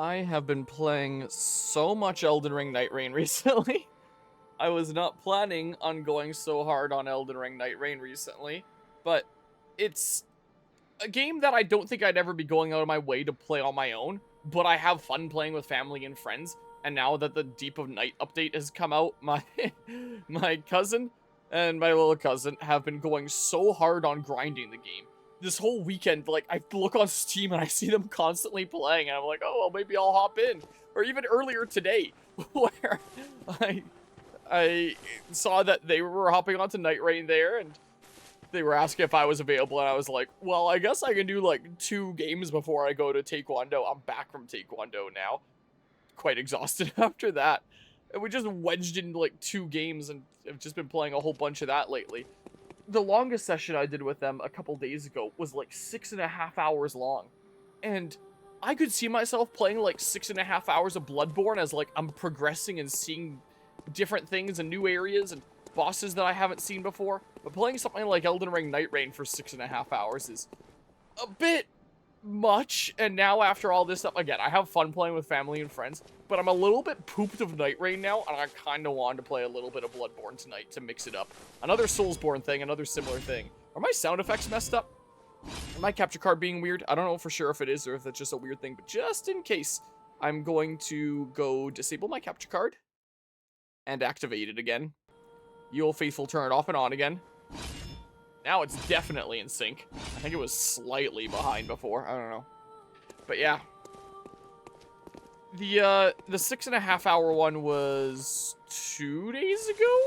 I have been playing so much Elden Ring Night Rain recently. I was not planning on going so hard on Elden Ring Night Rain recently, but it's a game that I don't think I'd ever be going out of my way to play on my own, but I have fun playing with family and friends. And now that the Deep of Night update has come out, my cousin and my little cousin have been going so hard on grinding the game. This whole weekend, like, I look on Steam and I see them constantly playing, and I'm like, oh, well, maybe I'll hop in. Or even earlier today, where I saw that they were hopping onto Night Rain there, and they were asking if I was available, and I was like, well, I guess I can do, like, 2 games before I go to Taekwondo. I'm back from Taekwondo now. Quite exhausted after that. And we just wedged into, like, 2 games, and I've just been playing a whole bunch of that lately. The longest session I did with them a couple days ago was like 6.5 hours long. And I could see myself playing like 6.5 hours of Bloodborne as like I'm progressing and seeing different things and new areas and bosses that I haven't seen before. But playing something like Elden Ring Night Rain for 6.5 hours is a bit much. And now after all this stuff, again, I have fun playing with family and friends, but I'm a little bit pooped of Night Rain now, and I kind of want to play a little bit of Bloodborne tonight to mix it up. Another Soulsborne thing, another similar thing. Are my sound effects messed up? Is my capture card being weird? I don't know for sure if it is or if it's just a weird thing, but just in case, I'm going to go disable my capture card and activate it again. You Old Faithful turn it off and on again. Now it's definitely in sync. I think it was slightly behind before. I don't know. But yeah. The 6.5 hour one was 2 days ago?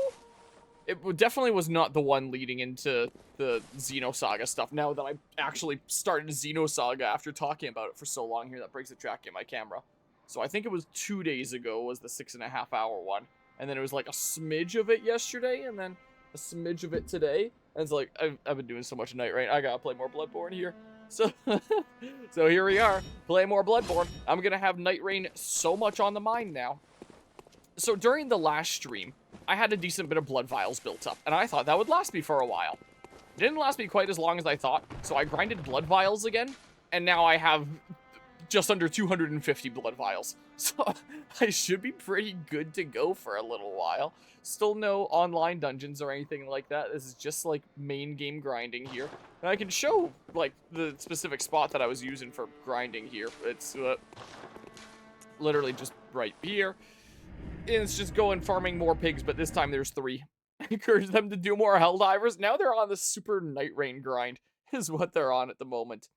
It definitely was not the one leading into the Xenosaga stuff. Now that I actually started Xenosaga after talking about it for so long here, that breaks the track in my camera. So I think it was 2 days ago was the 6.5 hour one. And then it was like a smidge of it yesterday, and then a smidge of it today. And it's like, I've been doing so much Night Rain, I gotta play more Bloodborne here. So, so here we are, play more Bloodborne. I'm gonna have Night Rain so much on the mind now. So during the last stream, I had a decent bit of blood vials built up, and I thought that would last me for a while. It didn't last me quite as long as I thought, so I grinded blood vials again, and now I have just under 250 blood vials. So I should be pretty good to go for a little while. Still no online dungeons or anything like that. This is just like main game grinding here. And I can show like the specific spot that I was using for grinding here. It's literally just right here. And it's just going farming more pigs, but this time there's 3. I encourage them to do more Helldivers. Now they're on the super Night Rain grind is what they're on at the moment.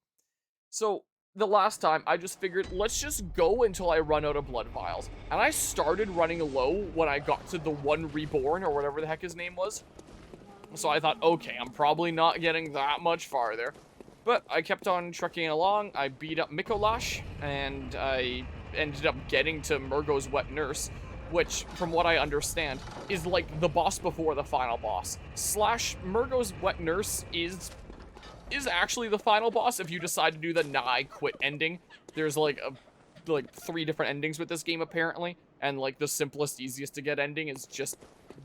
So the last time, I just figured, let's just go until I run out of blood vials. And I started running low when I got to the one Reborn, or whatever the heck his name was. So I thought, okay, I'm probably not getting that much farther. But I kept on trucking along, I beat up Mikolash, and I ended up getting to Murgo's Wet Nurse, which, from what I understand, is like the boss before the final boss. Slash, Murgo's Wet Nurse is actually the final boss if you decide to do the nah, I quit ending. There's like 3 different endings with this game apparently, and like the simplest, easiest to get ending is just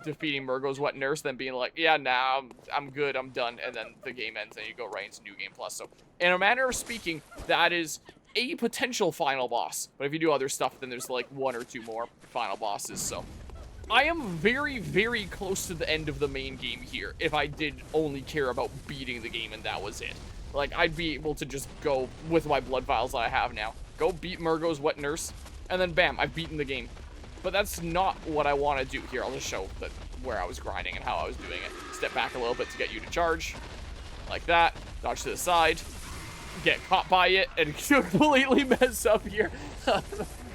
defeating Murgo's Wet Nurse, then being like, yeah, nah, I'm good, I'm done, and then the game ends and you go right into New Game Plus. So in a manner of speaking, that is a potential final boss, but if you do other stuff, then there's like 1 or 2 more final bosses. So I am very, very close to the end of the main game here if I did only care about beating the game and that was it. Like, I'd be able to just go with my blood vials that I have now. Go beat Murgo's Wet Nurse, and then bam, I've beaten the game. But that's not what I want to do here. I'll just show where I was grinding and how I was doing it. Step back a little bit to get you to charge. Like that. Dodge to the side. Get caught by it and completely mess up here.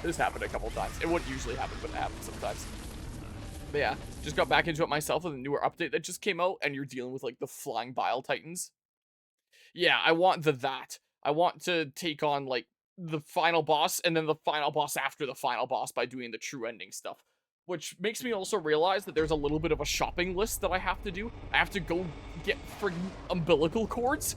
This happened a couple times. It wouldn't usually happen, but it happens sometimes. But yeah, just got back into it myself with a newer update that just came out, and you're dealing with, like, the Flying Bile Titans. Yeah, I want that. I want to take on, like, the final boss, and then the final boss after the final boss by doing the true ending stuff. Which makes me also realize that there's a little bit of a shopping list that I have to do. I have to go get friggin' umbilical cords,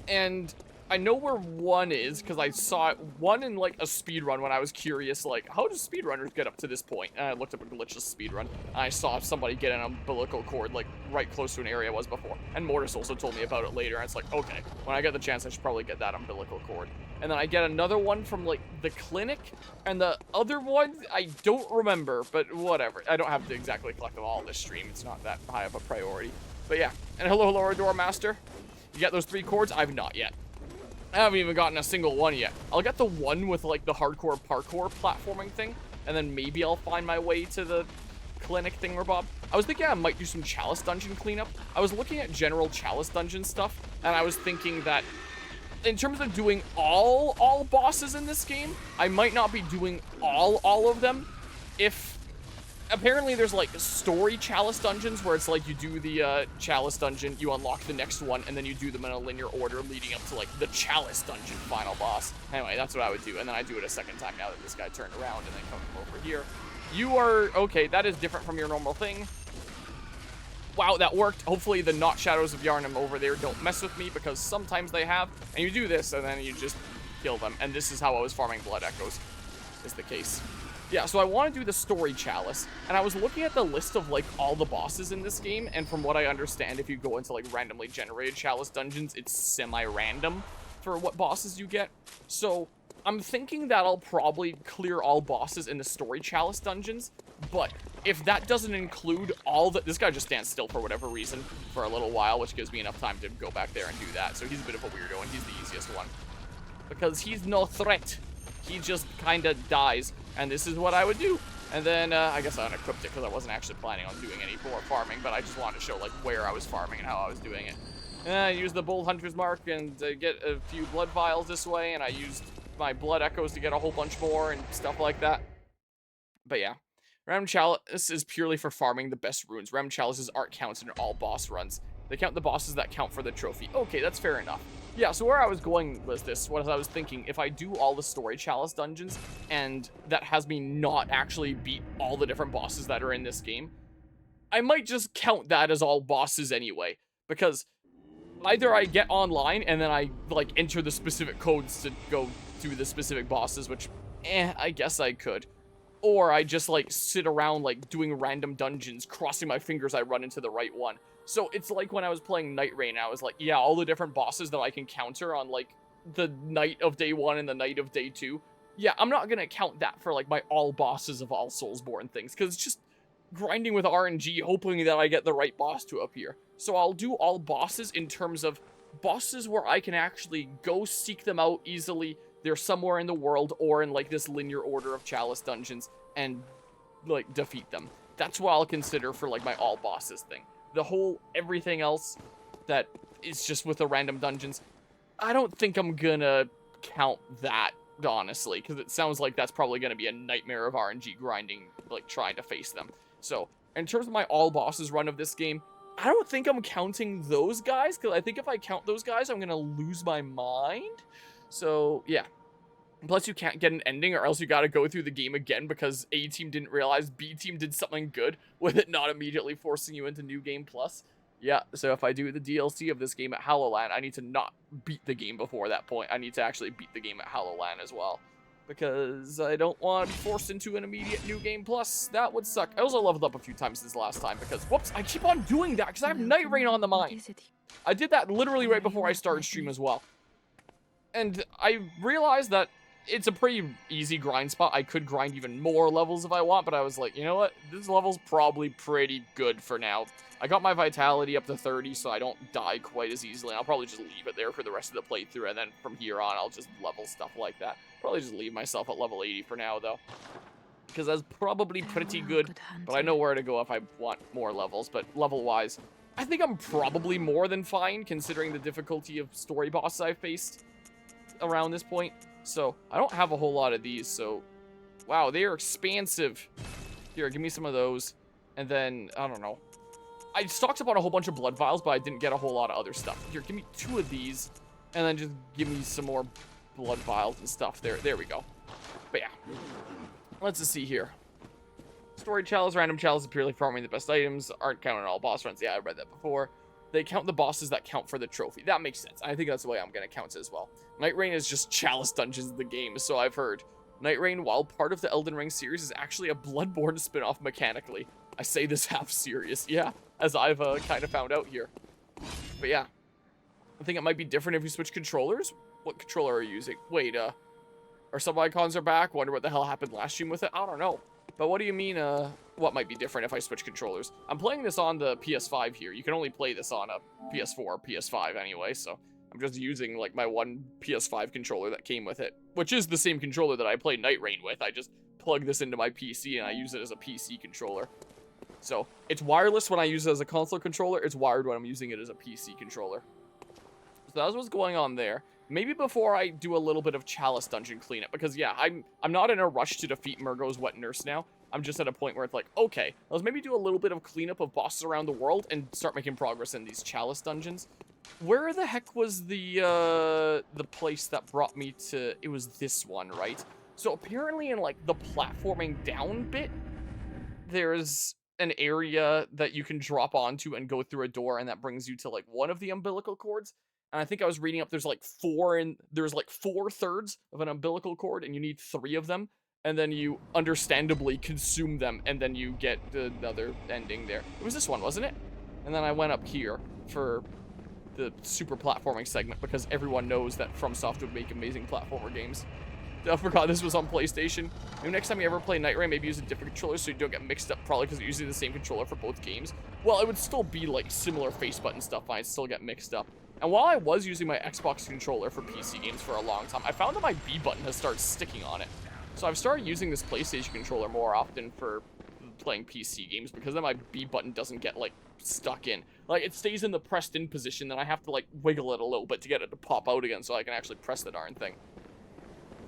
and I know where one is because I saw one in like a speed run when I was curious, like, how do speedrunners get up to this point? And I looked up a glitchless speedrun. I saw somebody get an umbilical cord like right close to an area I was before. And Mortis also told me about it later. And it's like, okay, when I get the chance, I should probably get that umbilical cord. And then I get another one from like the clinic, and the other one I don't remember, but whatever. I don't have to exactly collect them all this stream. It's not that high of a priority. But yeah, and hello, Door Master. You get those 3 cords? I've not yet. I haven't even gotten a single one yet. I'll get the one with like the hardcore parkour platforming thing, and then maybe I'll find my way to the clinic thingamabob. I was thinking I might do some Chalice dungeon cleanup. I was looking at general Chalice dungeon stuff, and I was thinking that in terms of doing all bosses in this game, I might not be doing all of them. If apparently there's like story Chalice dungeons where it's like you do the Chalice dungeon, you unlock the next one, and then you do them in a linear order leading up to like the Chalice dungeon final boss. Anyway, that's what I would do, and then I do it a second time now that this guy turned around, and then come over here. You are okay. That is different from your normal thing. Wow, that worked. Hopefully the not Shadows of Yharnam over there don't mess with me, because sometimes they have. And you do this, and then you just kill them. And this is how I was farming Blood Echoes, is the case. Yeah, so I want to do the story Chalice, and I was looking at the list of, like, all the bosses in this game, and from what I understand, if you go into, like, randomly generated Chalice dungeons, it's semi-random for what bosses you get. So I'm thinking that I'll probably clear all bosses in the story Chalice dungeons, but if that doesn't include all the... This guy just stands still for whatever reason for a little while, which gives me enough time to go back there and do that. So he's a bit of a weirdo, and he's the easiest one, because he's no threat. He just kind of dies, and this is what I would do. And then, I guess I unequipped it because I wasn't actually planning on doing any more farming, but I just wanted to show, like, where I was farming and how I was doing it. Use the Bold Hunter's Mark and get a few blood vials this way, and I used my Blood Echoes to get a whole bunch more and stuff like that. But yeah, Random Chalice is purely for farming the best runes. Random Chalices aren't counted in all boss runs. They count the bosses that count for the trophy. Okay, that's fair enough. Yeah, so where I was going was this, what I was thinking, if I do all the story Chalice dungeons, and that has me not actually beat all the different bosses that are in this game, I might just count that as all bosses anyway, because either I get online and then I, like, enter the specific codes to go do the specific bosses, which, I guess I could, or I just, like, sit around, like, doing random dungeons, crossing my fingers I run into the right one. So it's like when I was playing Night Rain, I was like, yeah, all the different bosses that I can counter on, like, the night of day 1 and the night of day 2. Yeah, I'm not gonna count that for, like, my all bosses of all Soulsborne things, because it's just grinding with RNG, hoping that I get the right boss to appear. So I'll do all bosses in terms of bosses where I can actually go seek them out easily. They're somewhere in the world or in, like, this linear order of Chalice dungeons, and, like, defeat them. That's what I'll consider for, like, my all bosses thing. The whole everything else that is just with the random dungeons, I don't think I'm gonna count that, honestly, because it sounds like that's probably gonna be a nightmare of RNG grinding, like, trying to face them. So, in terms of my all bosses run of this game, I don't think I'm counting those guys, because I think if I count those guys, I'm gonna lose my mind. So, yeah. Plus, you can't get an ending, or else you gotta go through the game again because A team didn't realize B team did something good with it not immediately forcing you into New Game Plus. Yeah, so if I do the DLC of this game at Hallowland, I need to not beat the game before that point. I need to actually beat the game at Hallowland as well, because I don't want to be forced into an immediate New Game Plus. That would suck. I also leveled up a few times this last time because, whoops, I keep on doing that because I have Night Rain on the mind. I did that literally right before I started stream as well. And I realized that it's a pretty easy grind spot. I could grind even more levels if I want, but I was like, you know what? This level's probably pretty good for now. I got my vitality up to 30, so I don't die quite as easily. I'll probably just leave it there for the rest of the playthrough, and then from here on, I'll just level stuff like that. Probably just leave myself at level 80 for now, though, because that's probably pretty good, but I know where to go if I want more levels. But level-wise, I think I'm probably more than fine, considering the difficulty of story bosses I've faced around this point. So, I don't have a whole lot of these, so... Wow, they are expansive. Here, give me some of those. And then, I don't know. I stocked up on a whole bunch of blood vials, but I didn't get a whole lot of other stuff. Here, give me 2 of these. And then just give me some more blood vials and stuff. There we go. But yeah. Let's just see here. Story Chalice, Random Chalice is purely farming the best items. Aren't counting all boss runs. Yeah, I read that before. They count the bosses that count for the trophy. That makes sense. I think that's the way I'm going to count it as well. Night Rain is just Chalice dungeons in the game, so I've heard. Night Rain, while part of the Elden Ring series, is actually a Bloodborne spin-off mechanically. I say this half serious, yeah, as I've kind of found out here. But yeah, I think it might be different if you switch controllers. What controller are you using? Wait, our sub-icons are back. Wonder what the hell happened last stream with it. I don't know. But what do you mean, what might be different if I switch controllers? I'm playing this on the PS5 here. You can only play this on a PS4 or PS5 anyway, so I'm just using, like, my one PS5 controller that came with it, which is the same controller that I played Night Rain with. I just plug this into my PC, and I use it as a PC controller. So, it's wireless when I use it as a console controller. It's wired when I'm using it as a PC controller. So that's what's going on there. Maybe before I do a little bit of Chalice dungeon cleanup, because yeah, I'm not in a rush to defeat Murgo's Wet Nurse now. I'm just at a point where it's like, okay, let's maybe do a little bit of cleanup of bosses around the world and start making progress in these Chalice dungeons. Where the heck was the place that brought me to... It was this one, right? So apparently in, like, the platforming down bit, there's an area that you can drop onto and go through a door, and that brings you to, like, one of the umbilical cords. And I think I was reading up, there's like 4/3 of an umbilical cord, and you need 3 of them. And then you understandably consume them, and then you get another ending there. It was this one, wasn't it? And then I went up here for the super platforming segment, because everyone knows that FromSoftware would make amazing platformer games. I forgot this was on PlayStation. Maybe next time you ever play Night Rain, maybe use a different controller so you don't get mixed up, probably because you're using the same controller for both games. Well, it would still be like similar face button stuff, but I'd still get mixed up. And while I was using my Xbox controller for PC games for a long time, I found that my B button has started sticking on it. So I've started using this PlayStation controller more often for playing PC games, because then my B button doesn't get, like, stuck in. Like, it stays in the pressed in position, then I have to, like, wiggle it a little bit to get it to pop out again so I can actually press the darn thing.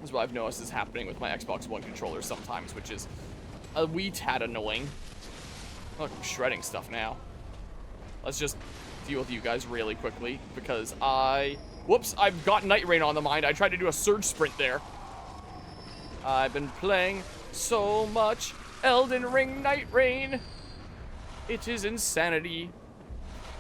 This is what I've noticed is happening with my Xbox One controller sometimes, which is a wee tad annoying. Look, I'm shredding stuff now. Let's just deal with you guys really quickly, because whoops, I've got Night Rain on the mind. I tried to do a surge sprint there. I've been playing so much Elden Ring Night Rain. It is insanity.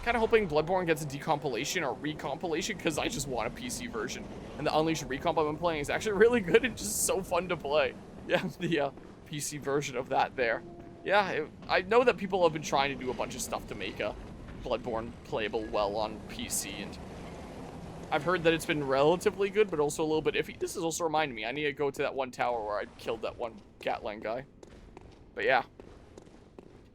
Kind of hoping Bloodborne gets a decompilation or recompilation, because I just want a PC version. And the Unleashed recomp I've been playing is actually really good and just so fun to play. Yeah, the PC version of that there. Yeah, I know that people have been trying to do a bunch of stuff to make a Bloodborne playable well on PC, and I've heard that it's been relatively good, but also a little bit iffy. This is also reminding me, I need to go to that one tower where I killed that one Gatling guy. But yeah.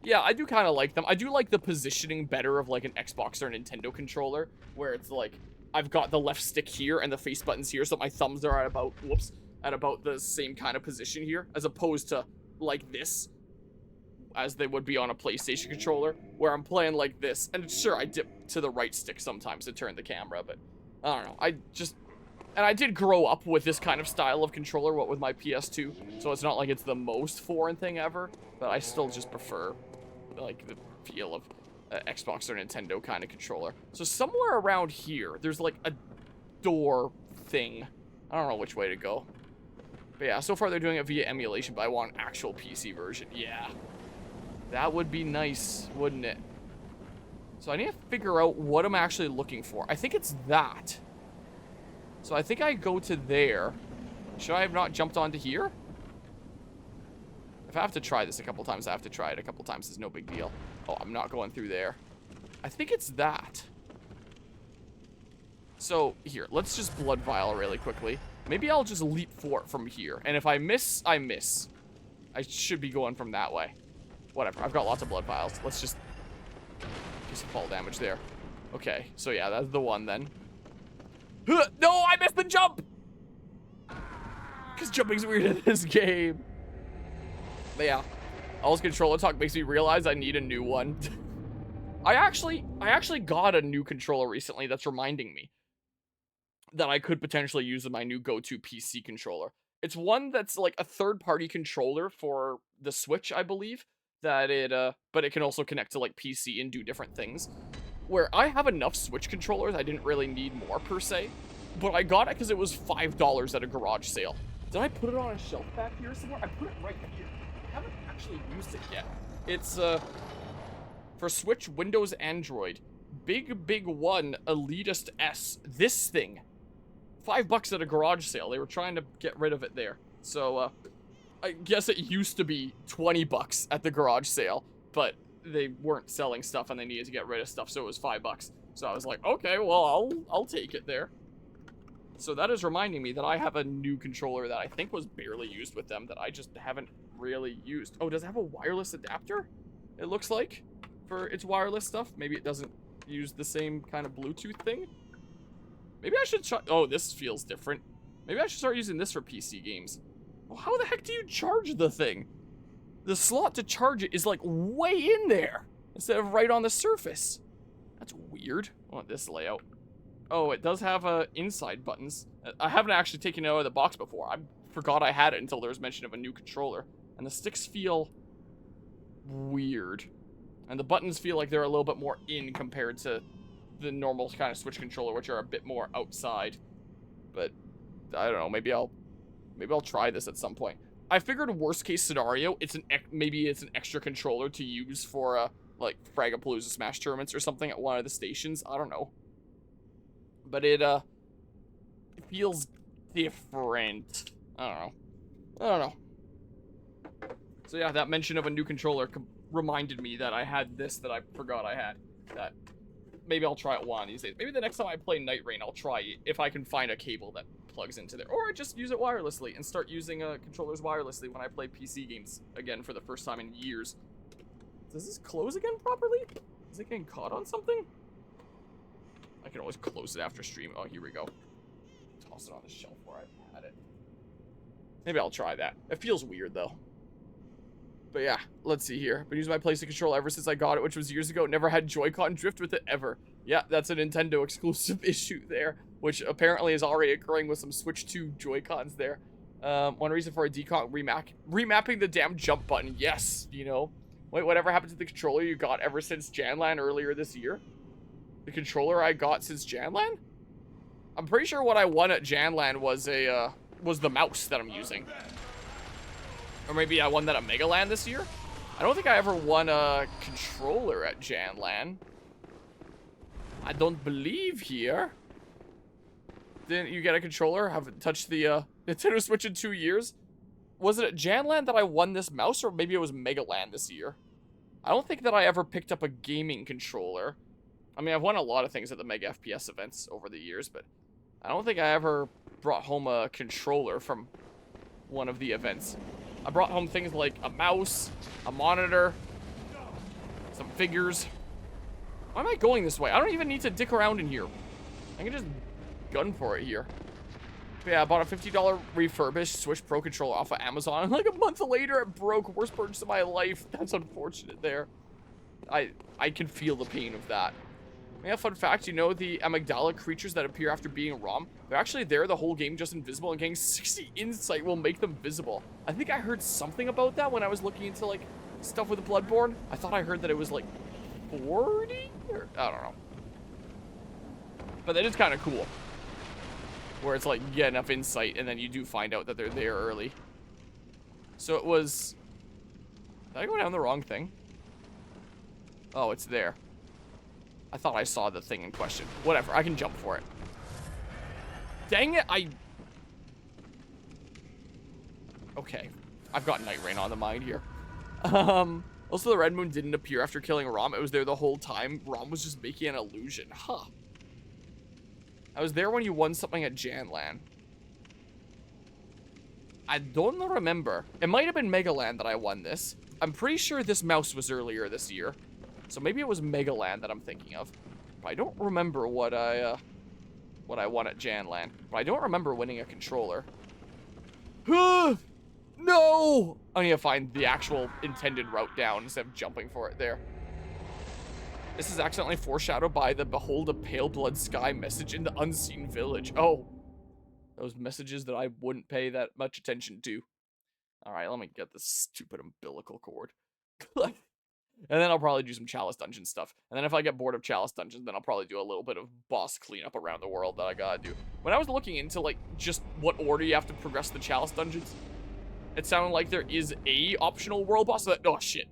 Yeah, I do kind of like them. I do like the positioning better of, like, an Xbox or a Nintendo controller, where it's like, I've got the left stick here and the face buttons here, so my thumbs are at about, whoops, at about the same kind of position here, as opposed to, like, this, as they would be on a PlayStation controller, where I'm playing like this. And sure, I dip to the right stick sometimes to turn the camera, but I don't know. And I did grow up with this kind of style of controller, what with my PS2, so it's not like it's the most foreign thing ever, but I still just prefer, like, the feel of Xbox or Nintendo kind of controller. So somewhere around here, there's like a door thing. I don't know which way to go. But yeah, so far they're doing it via emulation, but I want an actual PC version. Yeah. That would be nice, wouldn't it? So I need to figure out what I'm actually looking for. I think it's that. So I think I go to there. Should I have not jumped onto here? If I have to try this a couple times, I have to try it a couple times. It's no big deal. Oh, I'm not going through there. I think it's that. So, here, let's just blood vial really quickly. Maybe I'll just leap for it from here. And if I miss, I miss. I should be going from that way. Whatever, I've got lots of blood vials. Let's just do some fall damage there. Okay, so yeah, that's the one then. No, I missed the jump! Because jumping's weird in this game. But yeah, all this controller talk makes me realize I need a new one. I actually got a new controller recently that's reminding me that I could potentially use my new go-to PC controller. It's one that's like a third-party controller for the Switch, I believe. That but it can also connect to, like, PC and do different things. Where I have enough Switch controllers, I didn't really need more, per se. But I got it because it was $5 at a garage sale. Did I put it on a shelf back here somewhere? I put it right here. I haven't actually used it yet. It's, for Switch, Windows, Android. big one, Elitist S. This thing. $5 at a garage sale. They were trying to get rid of it there. So, I guess it used to be $20 at the garage sale, but they weren't selling stuff and they needed to get rid of stuff, so it was $5. So I was like, okay, well, I'll take it there. So that is reminding me that I have a new controller that I think was barely used with them that I just haven't really used. Oh, does it have a wireless adapter? It looks like, for its wireless stuff. Maybe it doesn't use the same kind of Bluetooth thing. Maybe I should try. Oh, this feels different. Maybe I should start using this for PC games. Well, how the heck do you charge the thing? The slot to charge it is like way in there instead of right on the surface. That's weird. I want this layout. Oh, it does have inside buttons. I haven't actually taken it out of the box before. I forgot I had it until there was mention of a new controller. And the sticks feel weird. And the buttons feel like they're a little bit more in compared to the normal kind of Switch controller, which are a bit more outside. But I don't know, maybe I'll try this at some point. I figured worst case scenario, maybe it's an extra controller to use for like Fragapalooza Smash tournaments or something at one of the stations. I don't know. But it feels different. I don't know. So yeah, that mention of a new controller reminded me that I had this that I forgot I had. That maybe I'll try it one of these days. Maybe the next time I play Night Rain, I'll try it if I can find a cable that plugs into there. Or I just use it wirelessly and start using controllers wirelessly when I play PC games again for the first time in years. Does this close again properly? Is it getting caught on something? I can always close it after stream. Oh, here we go. Toss it on the shelf where I had it. Maybe I'll try that. It feels weird, though. But yeah, let's see here. Been using my PlayStation controller ever since I got it, which was years ago. Never had Joy-Con drift with it ever. Yeah, that's a Nintendo exclusive issue there, which apparently is already occurring with some Switch 2 Joy-Cons there. One reason for a decon remapping the damn jump button. Yes, you know. Wait, whatever happened to the controller you got ever since Janlan earlier this year? The controller I got since Janlan? I'm pretty sure what I won at Janlan was the mouse that I'm using. Or maybe I won that at Megaland this year? I don't think I ever won a controller at Janlan. I don't believe here. Didn't you get a controller? Haven't touched the Nintendo Switch in 2 years? Was it at Janlan that I won this mouse, or maybe it was Megaland this year? I don't think that I ever picked up a gaming controller. I mean, I've won a lot of things at the Mega FPS events over the years, but I don't think I ever brought home a controller from one of the events. I brought home things like a mouse, a monitor, some figures. Why am I going this way? I don't even need to dick around in here. I can just gun for it here. But yeah, I bought a $50 refurbished Switch Pro controller off of Amazon, and like a month later it broke. Worst purchase of my life. That's unfortunate there. I can feel the pain of that. Yeah, fun fact, you know the amygdala creatures that appear after being ROM? They're actually there the whole game, just invisible, and getting 60 insight will make them visible. I think I heard something about that when I was looking into, like, stuff with Bloodborne. I thought I heard that it was, like, 40? Or, I don't know. But that is kind of cool. Where it's like, you get enough insight, and then you do find out that they're there early. So it was... Did I go down the wrong thing? Oh, it's there. I thought I saw the thing in question. Whatever, I can jump for it. Dang it, Okay, I've got Night Rain on the mind here. Also, the Red Moon didn't appear after killing Rom. It was there the whole time. Rom was just making an illusion. Huh. I was there when you won something at Janlan. I don't remember. It might have been Megaland that I won this. I'm pretty sure this mouse was earlier this year. So maybe it was Megaland that I'm thinking of. But I don't remember what I won at Janlan. But I don't remember winning a controller. No! I need to find the actual intended route down instead of jumping for it there. This is accidentally foreshadowed by the Behold a Pale Blood Sky message in the Unseen Village. Oh. Those messages that I wouldn't pay that much attention to. Alright, let me get this stupid umbilical cord. And then I'll probably do some Chalice Dungeon stuff. And then if I get bored of Chalice Dungeons, then I'll probably do a little bit of boss cleanup around the world that I gotta do. When I was looking into, like, just what order you have to progress the Chalice Dungeons, it sounded like there is a optional world boss that... Oh, shit.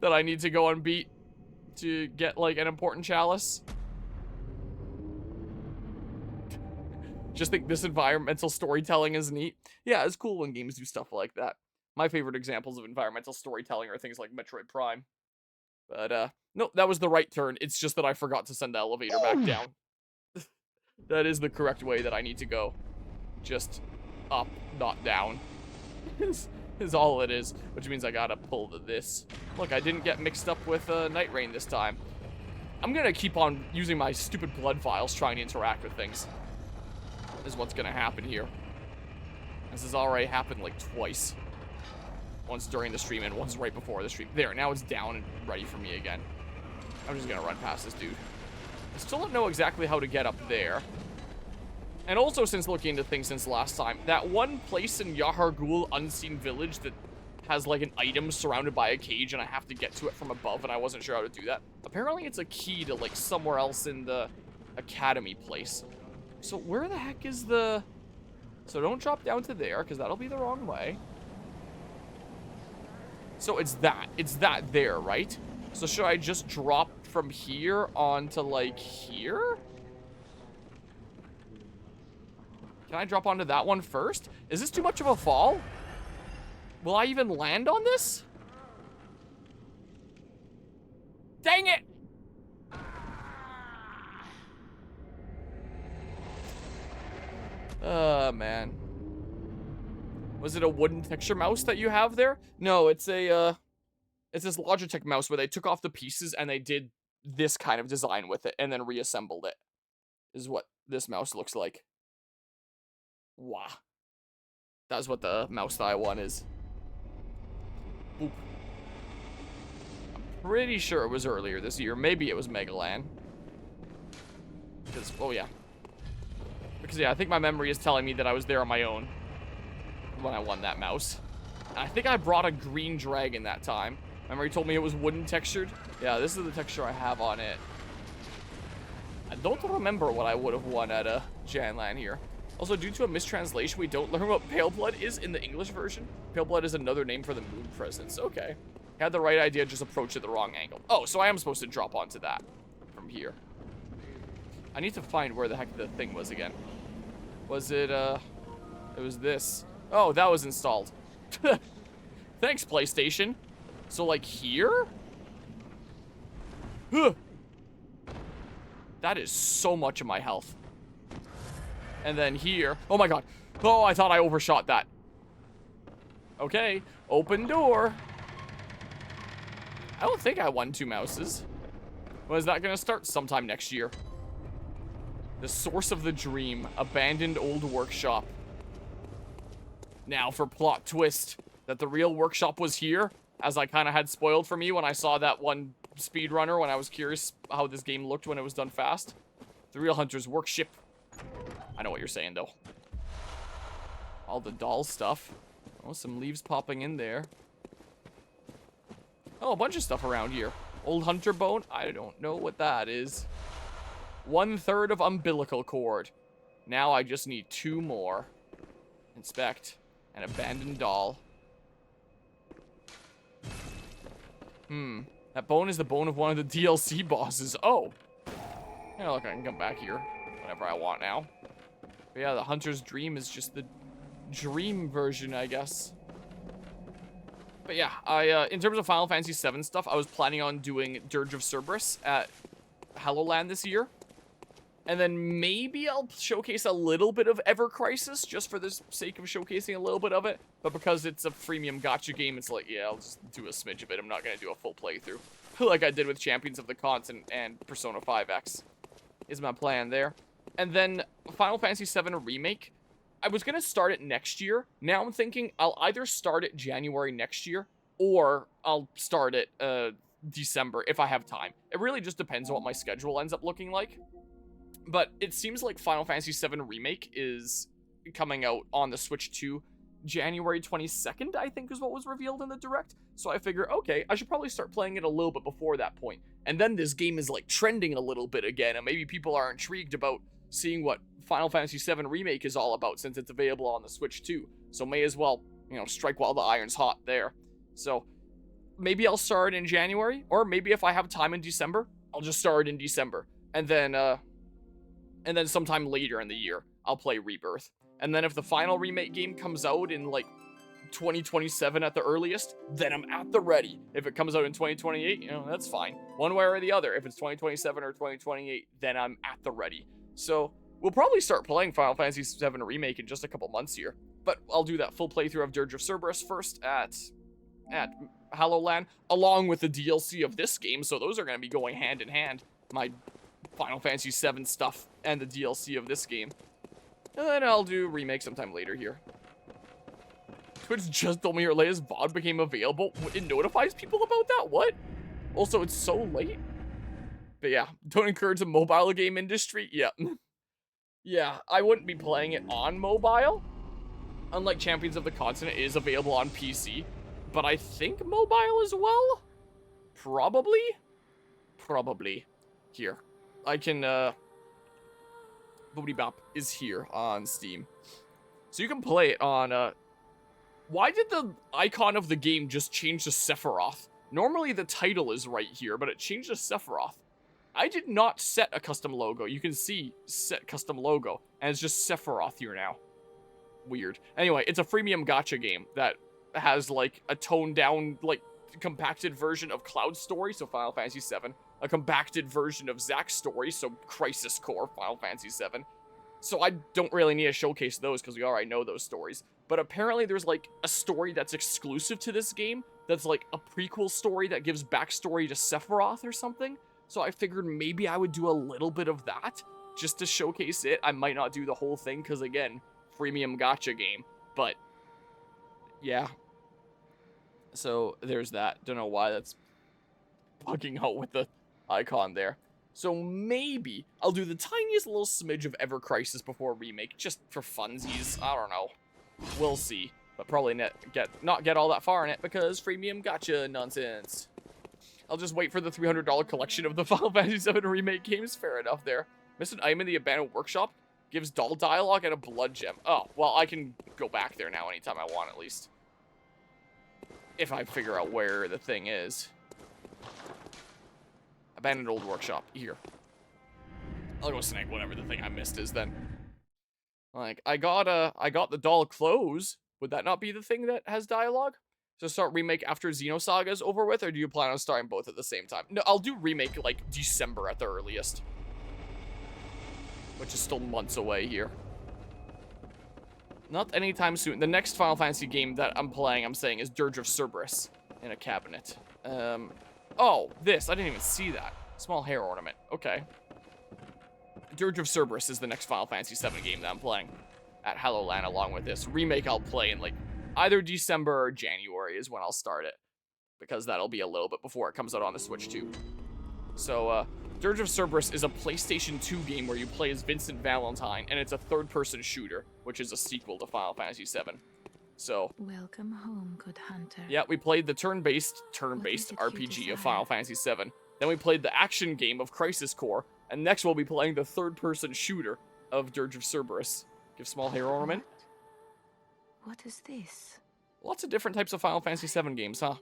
That I need to go and beat. to get, like, an important chalice. Just think this environmental storytelling is neat. Yeah, it's cool when games do stuff like that. My favorite examples of environmental storytelling are things like Metroid Prime. But, no, that was the right turn. It's just that I forgot to send the elevator back down. That is the correct way that I need to go. Just up, not down. is all it is. Which means I gotta pull this. Look, I didn't get mixed up with Night Rain this time. I'm gonna keep on using my stupid blood vials trying to interact with things. Is what's gonna happen here. This has already happened like twice. Once during the stream and once right before the stream. There, now it's down and ready for me again. I'm just gonna run past this dude. I still don't know exactly how to get up there. And also, since looking into things since last time, that one place in Yahar'gul Unseen Village that has like an item surrounded by a cage and I have to get to it from above and I wasn't sure how to do that. Apparently it's a key to like somewhere else in the academy place. So where the heck is the... So don't drop down to there because that'll be the wrong way. So it's that there, right? So should I just drop from here onto like here? Can I drop onto that one first? Is this too much of a fall? Will I even land on this? Dang it! Man. Was it a wooden texture mouse that you have there? No, it's a, it's this Logitech mouse where they took off the pieces and they did this kind of design with it and then reassembled it. Is what this mouse looks like. Wow. That's what the mouse that I want is. Boop. I'm pretty sure it was earlier this year. Maybe it was Megaland. Because, oh yeah. Because yeah, I think my memory is telling me that I was there on my own when I won that mouse. And I think I brought a green dragon that time. Memory told me it was wooden textured. Yeah, this is the texture I have on it. I don't remember what I would have won at a Janland here. Also, due to a mistranslation, we don't learn what Pale Blood is in the English version. Pale Blood is another name for the moon presence. Okay. Had the right idea, just approached it the wrong angle. Oh, so I am supposed to drop onto that from here. I need to find where the heck the thing was again. Was it, it was this. Oh, that was installed. Thanks, PlayStation. So, like, here? Huh. That is so much of my health. And then here. Oh my god. Oh, I thought I overshot that. Okay. Open door. I don't think I won 2 mouses. When is that going to start? Sometime next year. The source of the dream. Abandoned old workshop. Now for plot twist. That the real workshop was here. As I kind of had spoiled for me when I saw that one speedrunner. When I was curious how this game looked when it was done fast. The real hunter's workshop. I know what you're saying, though. All the doll stuff. Oh, some leaves popping in there. Oh, a bunch of stuff around here. Old hunter bone? I don't know what that is. 1/3 of umbilical cord. Now I just need 2 more. Inspect. An abandoned doll. That bone is the bone of one of the DLC bosses. Oh. Yeah, look, I can come back here whenever I want now. But yeah, the hunter's dream is just the dream version, I guess. But yeah, in terms of Final Fantasy VII stuff, I was planning on doing Dirge of Cerberus at Helloland this year. And then maybe I'll showcase a little bit of Ever Crisis, just for the sake of showcasing a little bit of it. But because it's a freemium gacha game, it's like, yeah, I'll just do a smidge of it. I'm not going to do a full playthrough. Like I did with Champions of the Continent and Persona 5X. Is my plan there. And then Final Fantasy VII Remake. I was going to start it next year. Now I'm thinking I'll either start it January next year, or I'll start it December if I have time. It really just depends on what my schedule ends up looking like. But it seems like Final Fantasy VII Remake is coming out on the Switch 2 January 22nd, I think is what was revealed in the Direct. So I figure, okay, I should probably start playing it a little bit before that point. And then this game is like trending a little bit again, and maybe people are intrigued about seeing what Final Fantasy VII Remake is all about since it's available on the Switch 2. So may as well, you know, strike while the iron's hot there. So maybe I'll start in January, or maybe if I have time in December, I'll just start in December. And then sometime later in the year, I'll play Rebirth. And then if the final remake game comes out in, like, 2027 at the earliest, then I'm at the ready. If it comes out in 2028, you know, that's fine. One way or the other. If it's 2027 or 2028, then I'm at the ready. So we'll probably start playing Final Fantasy VII Remake in just a couple months here. But I'll do that full playthrough of Dirge of Cerberus first at Hallowland, along with the DLC of this game, so those are going to be going hand in hand. My Final Fantasy VII stuff and the DLC of this game. And then I'll do Remake sometime later here. Twitch just told me your latest VOD became available. It notifies people about that? What? Also, it's so late. But yeah, don't encourage the mobile game industry. Yeah. Yeah, I wouldn't be playing it on mobile. Unlike Champions of the Continent, it is available on PC. But I think mobile as well? Probably? Probably. Here. I can, Boobity Bop is here on Steam. So you can play it on, Why did the icon of the game just change to Sephiroth? Normally the title is right here, but it changed to Sephiroth. I did not set a custom logo. You can see set custom logo, and it's just Sephiroth here now. Weird. Anyway, it's a freemium gacha game that has, like, a toned down, like, compacted version of Cloud Story, so Final Fantasy VII. A compacted version of Zack's Story, so Crisis Core, Final Fantasy VII. So I don't really need to showcase those, because we already know those stories. But apparently there's, like, a story that's exclusive to this game, that's, like, a prequel story that gives backstory to Sephiroth or something. So I figured maybe I would do a little bit of that, just to showcase it. I might not do the whole thing, because, again, freemium gacha game. But, yeah. So there's that. Don't know why that's bugging out with the icon there. So maybe I'll do the tiniest little smidge of Ever Crisis before Remake, just for funsies. I don't know. We'll see. But probably not get all that far in it, because freemium gacha nonsense. I'll just wait for the $300 collection of the Final Fantasy VII Remake games. Fair enough there. Missed an item in the abandoned workshop. Gives doll dialogue and a blood gem. Oh, well, I can go back there now anytime I want, at least. If I figure out where the thing is. Abandoned old workshop. Here. I'll go snag whatever the thing I missed is then. Like, I got the doll clothes. Would that not be the thing that has dialogue? So start Remake after Xenosaga is over with, or do you plan on starting both at the same time? No, I'll do Remake, like, December at the earliest. Which is still months away here. Not anytime soon. The next Final Fantasy game that I'm playing, I'm saying, is Dirge of Cerberus in a cabinet. Oh, this. I didn't even see that. Small hair ornament. Okay. Dirge of Cerberus is the next Final Fantasy VII game that I'm playing at Hallowland along with this. Remake I'll play in, like, either December or January is when I'll start it. Because that'll be a little bit before it comes out on the Switch too. So, Dirge of Cerberus is a PlayStation 2 game where you play as Vincent Valentine, and it's a third-person shooter, which is a sequel to Final Fantasy VII. So, welcome home, good hunter. Yeah, we played the turn-based RPG of Final Fantasy VII. Then we played the action game of Crisis Core, and next we'll be playing the third-person shooter of Dirge of Cerberus. Give small hair ornament. What is this? Lots of different types of Final Fantasy VII games, huh?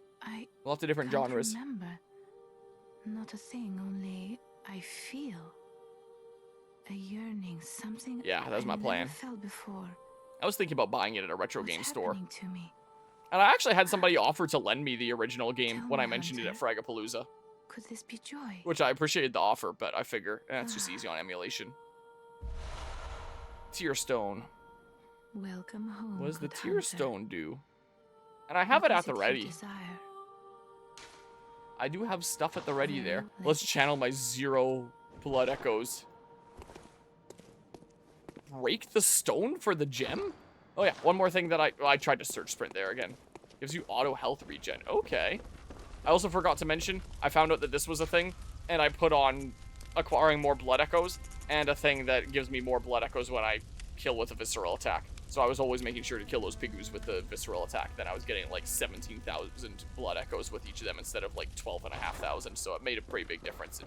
Lots of different genres. Remember. Not a thing, only I feel a yearning, something. Yeah, that was my plan. Never felt before. I was thinking about buying it at a retro game store. To me? And I actually had somebody offer to lend me the original game when I mentioned it at Fragapalooza. Could this be joy? Which I appreciated the offer, but I figure it's just easy on emulation. Tear Stone. Welcome home. What does the Tear Stone do? And I have it at the ready. I do have stuff at the ready there. Let's channel my 0 blood echoes. Break the stone for the gem? Oh yeah, one more thing that I tried to search sprint there again. Gives you auto health regen. Okay. I also forgot to mention, I found out that this was a thing, and I put on acquiring more blood echoes, and a thing that gives me more blood echoes when I kill with a visceral attack. So I was always making sure to kill those pigus with the visceral attack. Then I was getting like 17,000 blood echoes with each of them instead of like 12,500. So it made a pretty big difference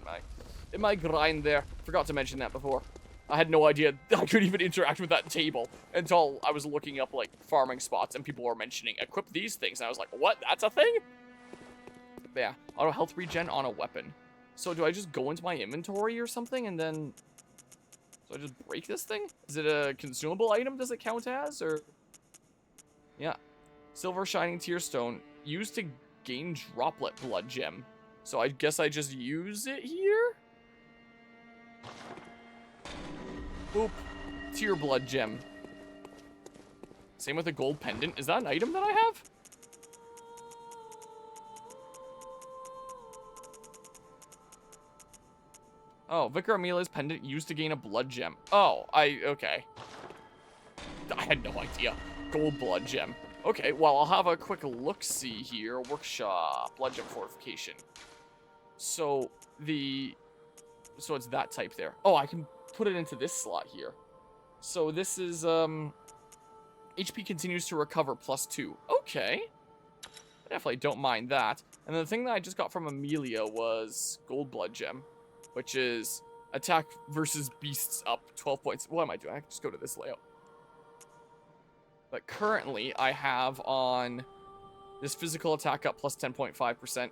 in my grind there. Forgot to mention that before. I had no idea I could even interact with that table until I was looking up like farming spots and people were mentioning equip these things. And I was like, what? That's a thing? But yeah, auto health regen on a weapon. So do I just go into my inventory or something and then... So I just break this thing? Is it a consumable item, does it count as, or... Yeah. Silver Shining Tear Stone. Used to gain Droplet Blood Gem. So I guess I just use it here? Boop. Tear Blood Gem. Same with a gold pendant. Is that an item that I have? Oh, Vicar Amelia's pendant used to gain a blood gem. Oh, okay. I had no idea. Gold blood gem. Okay, well, I'll have a quick look-see here. Workshop. Blood gem fortification. So, so it's that type there. Oh, I can put it into this slot here. So this is, HP continues to recover +2. Okay. I definitely don't mind that. And the thing that I just got from Amelia was gold blood gem, which is attack versus beasts up 12 points. What am I doing? I can just go to this layout. But currently, I have on this physical attack up +10.5%.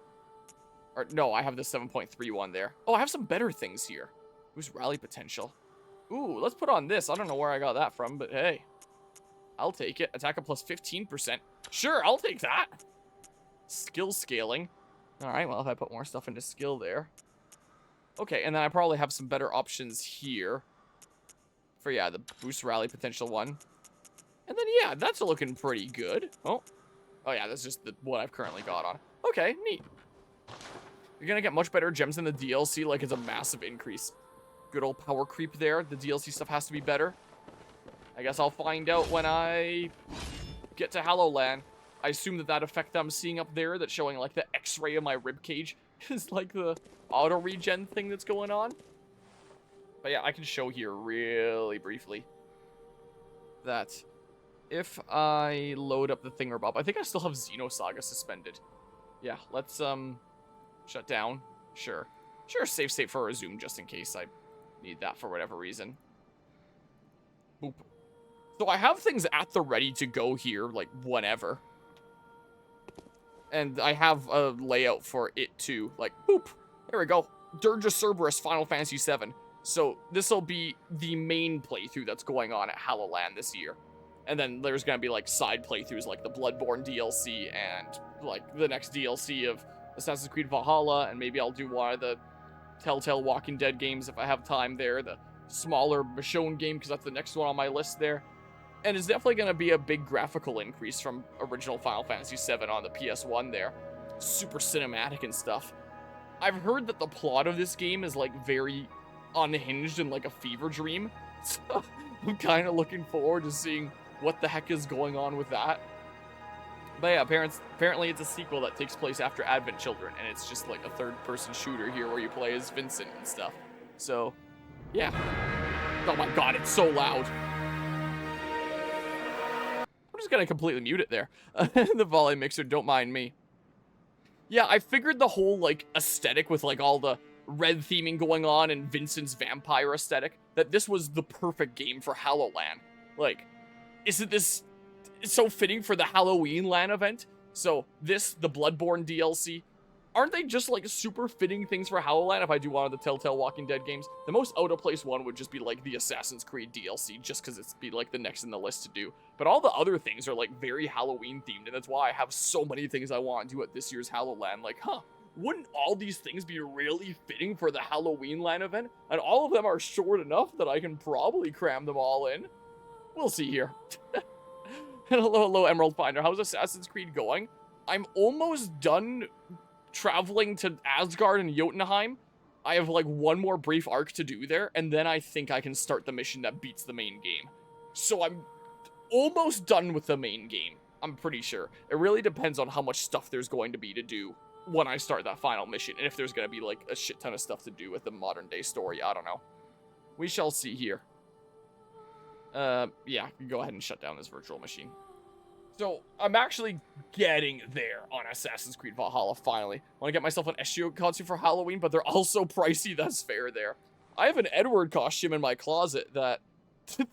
Or, no, I have the 7.31 there. Oh, I have some better things here. Boost rally potential. Ooh, let's put on this. I don't know where I got that from, but hey. I'll take it. Attack up +15%. Sure, I'll take that. Skill scaling. Alright, well, if I put more stuff into skill there. Okay, and then I probably have some better options here. For, yeah, the boost rally potential one. And then, yeah, that's looking pretty good. Oh, yeah, that's just what I've currently got on. Okay, neat. You're gonna get much better gems in the DLC, like it's a massive increase. Good old power creep there. The DLC stuff has to be better. I guess I'll find out when I get to Hallowland. I assume that effect I'm seeing up there that's showing, like, the X-ray of my ribcage is, like, the auto-regen thing that's going on. But yeah, I can show here really briefly that if I load up the thingamabob, I think I still have Xenosaga suspended. Yeah, let's, shut down. Sure. Sure, save state for resume just in case I need that for whatever reason. Boop. So I have things at the ready to go here, like, whenever. And I have a layout for it, too. Like, boop. There we go. Dirge of Cerberus, Final Fantasy VII. So this will be the main playthrough that's going on at Hallowland this year. And then there's going to be, like, side playthroughs, like the Bloodborne DLC and, like, the next DLC of Assassin's Creed Valhalla. And maybe I'll do one of the Telltale Walking Dead games if I have time there. The smaller Michonne game, because that's the next one on my list there. And it's definitely going to be a big graphical increase from original Final Fantasy VII on the PS1 there. Super cinematic and stuff. I've heard that the plot of this game is, like, very unhinged and like a fever dream. So I'm kind of looking forward to seeing what the heck is going on with that. But yeah, apparently it's a sequel that takes place after Advent Children, and it's just like a third-person shooter here where you play as Vincent and stuff. So, yeah. Oh my god, it's so loud. I'm just gonna completely mute it there. The volume mixer, don't mind me. Yeah, I figured the whole, like, aesthetic with, like, all the red theming going on and Vincent's vampire aesthetic, that this was the perfect game for Hallowland. Like, isn't this so fitting for the Halloween Land event? So, this, the Bloodborne DLC, aren't they just, like, super fitting things for Hallowland if I do one of the Telltale Walking Dead games? The most out-of-place one would just be, like, the Assassin's Creed DLC, just because it's be, like, the next in the list to do. But all the other things are, like, very Halloween-themed, and that's why I have so many things I want to do at this year's Hallowland. Like, wouldn't all these things be really fitting for the Halloween Land event? And all of them are short enough that I can probably cram them all in. We'll see here. And hello, Emerald Finder. How's Assassin's Creed going? I'm almost done traveling to Asgard and Jotunheim. I have, like, one more brief arc to do there, and then I think I can start the mission that beats the main game. So I'm almost done with the main game. I'm pretty sure. It really depends on how much stuff there's going to be to do when I start that final mission, and if there's going to be, like, a shit ton of stuff to do with the modern day story. I don't know. We shall see here. Yeah, go ahead and shut down this virtual machine. So, I'm actually getting there on Assassin's Creed Valhalla, finally. I want to get myself an Ezio costume for Halloween, but they're all so pricey, that's fair there. I have an Edward costume in my closet that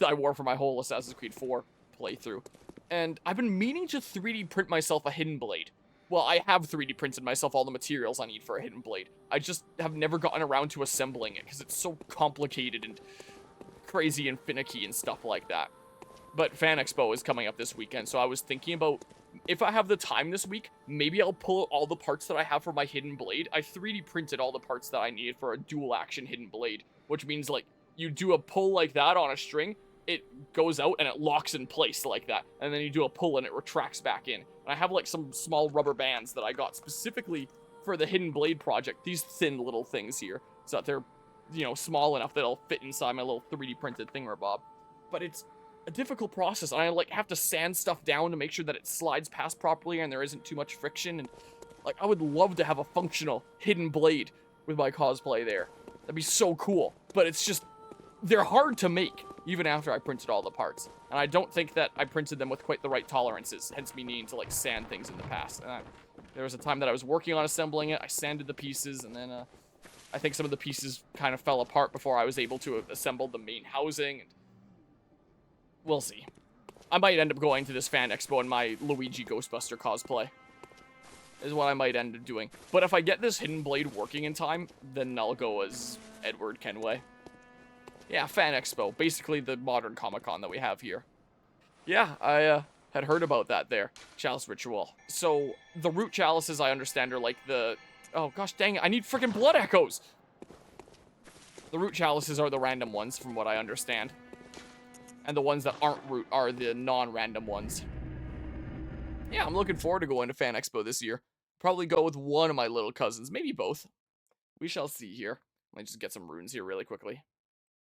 I wore for my whole Assassin's Creed 4 playthrough. And I've been meaning to 3D print myself a hidden blade. Well, I have 3D printed myself all the materials I need for a hidden blade. I just have never gotten around to assembling it because it's so complicated and crazy and finicky and stuff like that. But Fan Expo is coming up this weekend, so I was thinking about, if I have the time this week, maybe I'll pull all the parts that I have for my hidden blade. I 3D printed all the parts that I needed for a dual action hidden blade, which means, like, you do a pull like that on a string, it goes out and it locks in place like that, and then you do a pull and it retracts back in. And I have, like, some small rubber bands that I got specifically for the hidden blade project, these thin little things here, so that they're, you know, small enough that it'll fit inside my little 3D printed thingamabob. But it's a difficult process, and I, like, have to sand stuff down to make sure that it slides past properly and there isn't too much friction, and, like, I would love to have a functional hidden blade with my cosplay there. That'd be so cool, but it's just, they're hard to make, even after I printed all the parts. And I don't think that I printed them with quite the right tolerances, hence me needing to, like, sand things in the past. And there was a time that I was working on assembling it, I sanded the pieces, and then, I think some of the pieces kind of fell apart before I was able to assemble the main housing. And we'll see. I might end up going to this Fan Expo in my Luigi Ghostbuster cosplay. Is what I might end up doing. But if I get this hidden blade working in time, then I'll go as Edward Kenway. Yeah, Fan Expo. Basically the modern Comic-Con that we have here. Yeah, I had heard about that there. Chalice Ritual. So, the root chalices, I understand, are like the... Oh, gosh dang it. I need freaking blood echoes! The root chalices are the random ones, from what I understand. And the ones that aren't root are the non-random ones. Yeah, I'm looking forward to going to Fan Expo this year. Probably go with one of my little cousins. Maybe both. We shall see here. Let me just get some runes here really quickly.